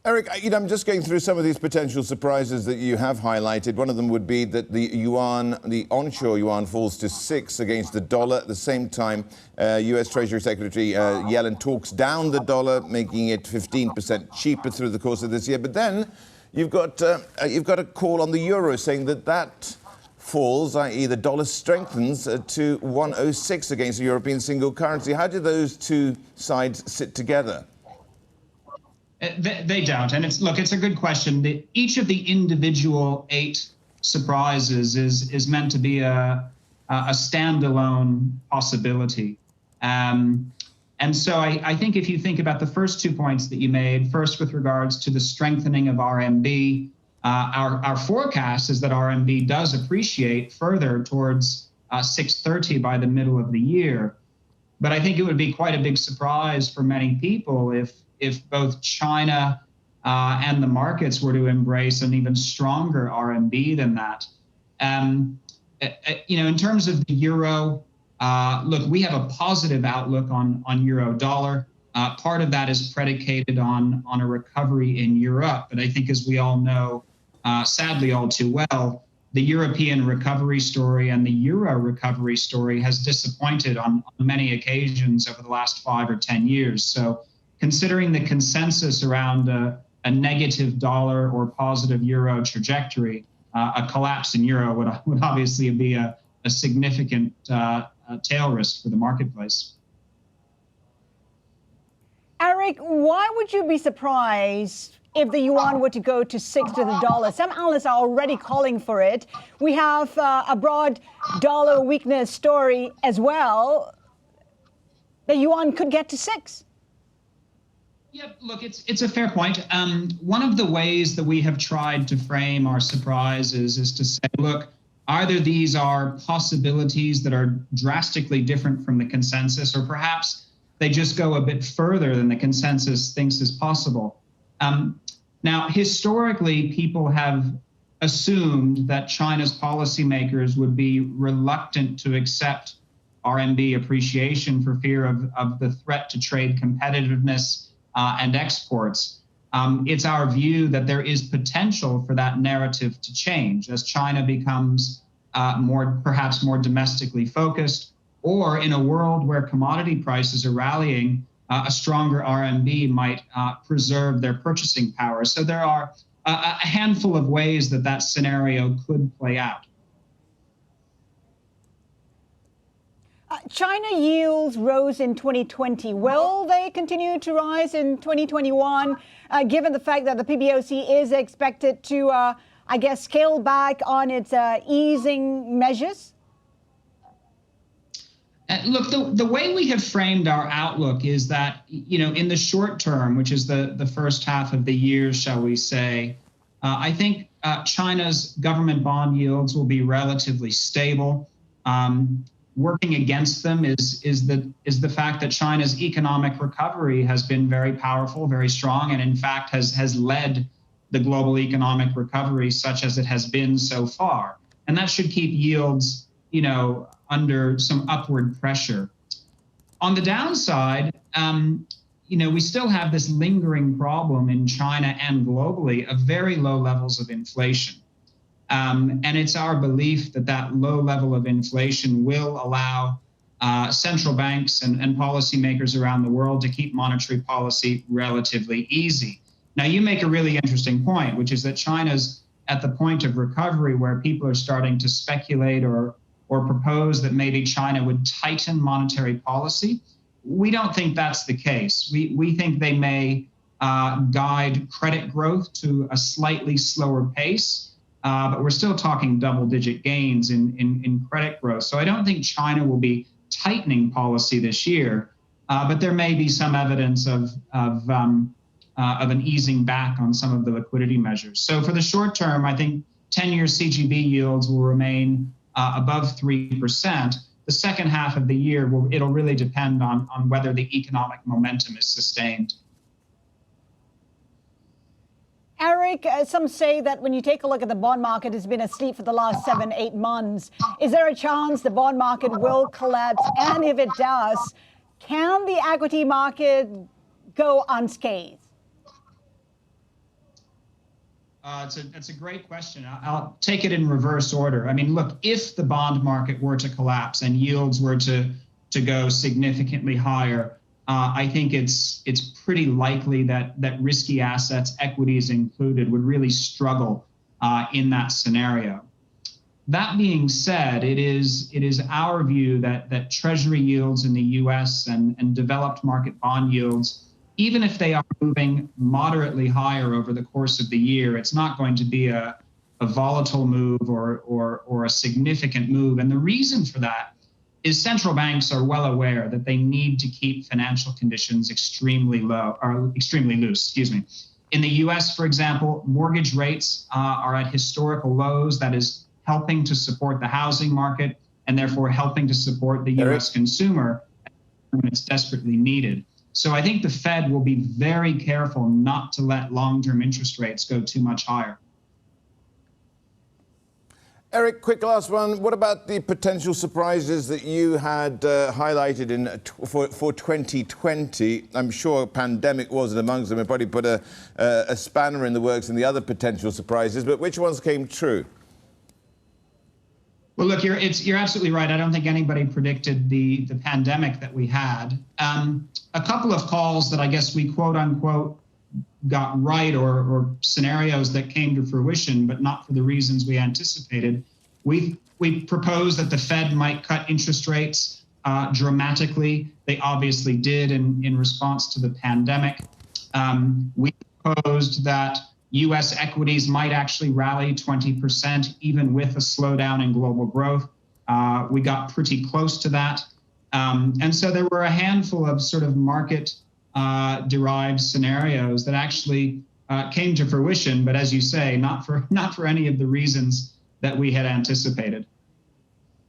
Eric, I'm just going through some of these potential surprises that you have highlighted. One of them would be that the yuan, the onshore yuan, falls to 6 against the dollar. At the same time, U.S. Treasury Secretary Yellen talks down the dollar, making it 15% cheaper through the course of this year. But then you've got a call on the euro saying that falls, i.e. the dollar strengthens to 106 against the European single currency. How do those two sides sit together? They don't. And it's a good question. Each of the individual 8 surprises is meant to be a standalone possibility. And so I think if you think about the first 2 points that you made, first with regards to the strengthening of RMB, our forecast is that RMB does appreciate further towards 630 by the middle of the year. But I think it would be quite a big surprise for many people if both China and the markets were to embrace an even stronger RMB than that. In terms of the euro, look, we have a positive outlook on euro dollar. Part of that is predicated on a recovery in Europe. But I think, as we all know, sadly all too well, the European recovery story and the euro recovery story has disappointed on many occasions over the last 5 or 10 years. So considering the consensus around a negative dollar or positive euro trajectory, a collapse in euro would obviously be a significant tail risk for the marketplace. Eric, why would you be surprised if the yuan were to go to 6 to the dollar? Some analysts are already calling for it. We have a broad dollar weakness story as well. The yuan could get to 6. Yeah, look, it's a fair point. One of the ways that we have tried to frame our surprises is to say, look, either these are possibilities that are drastically different from the consensus, or perhaps they just go a bit further than the consensus thinks is possible. Now, historically, people have assumed that China's policymakers would be reluctant to accept RMB appreciation for fear of the threat to trade competitiveness and exports. It's our view that there is potential for that narrative to change as China becomes perhaps more domestically focused, or in a world where commodity prices are rallying, a stronger RMB might preserve their purchasing power. So there are a handful of ways that scenario could play out. China yields rose in 2020. Will they continue to rise in 2021, given the fact that the PBOC is expected to, scale back on its easing measures? Look, the way we have framed our outlook is that, in the short term, which is the first half of the year, shall we say, I think China's government bond yields will be relatively stable. Working against them is the fact that China's economic recovery has been very powerful, very strong, and in fact has led the global economic recovery such as it has been so far. And that should keep yields, under some upward pressure. On the downside, we still have this lingering problem in China and globally of very low levels of inflation. And it's our belief that low level of inflation will allow central banks and policymakers around the world to keep monetary policy relatively easy. Now, you make a really interesting point, which is that China's at the point of recovery where people are starting to speculate or propose that maybe China would tighten monetary policy. We don't think that's the case. We think they may guide credit growth to a slightly slower pace, but we're still talking double-digit gains in credit growth. So I don't think China will be tightening policy this year, but there may be some evidence of an easing back on some of the liquidity measures. So for the short term, I think 10-year CGB yields will remain above 3%. The second half of the year, it'll really depend on whether the economic momentum is sustained. Eric, some say that when you take a look at the bond market, it's been asleep for the last 7-8 months. Is there a chance the bond market will collapse? And if it does, can the equity market go unscathed? It's a great question. I'll take it in reverse order. I mean, look, if the bond market were to collapse and yields were to go significantly higher, I think it's pretty likely that risky assets, equities included, would really struggle in that scenario. That being said, it is our view that Treasury yields in the U.S. and developed market bond yields, even if they are moving moderately higher over the course of the year, it's not going to be a volatile move or a significant move. And the reason for that is central banks are well aware that they need to keep financial conditions extremely loose. In the U.S., for example, mortgage rates are at historical lows. That is helping to support the housing market and therefore helping to support the U.S. consumer when it's desperately needed. So I think the Fed will be very careful not to let long-term interest rates go too much higher. Eric, quick last one. What about the potential surprises that you had highlighted for 2020? I'm sure pandemic wasn't amongst them. It probably put a spanner in the works in the other potential surprises, but which ones came true? Well, look, you're absolutely right. I don't think anybody predicted the pandemic that we had. A couple of calls that I guess we quote unquote got right, or scenarios that came to fruition, but not for the reasons we anticipated. We proposed that the Fed might cut interest rates dramatically. They obviously did in response to the pandemic. We proposed that U.S. equities might actually rally 20%, even with a slowdown in global growth. We got pretty close to that. And so there were a handful of sort of market derived scenarios that actually came to fruition, but as you say, not for any of the reasons that we had anticipated.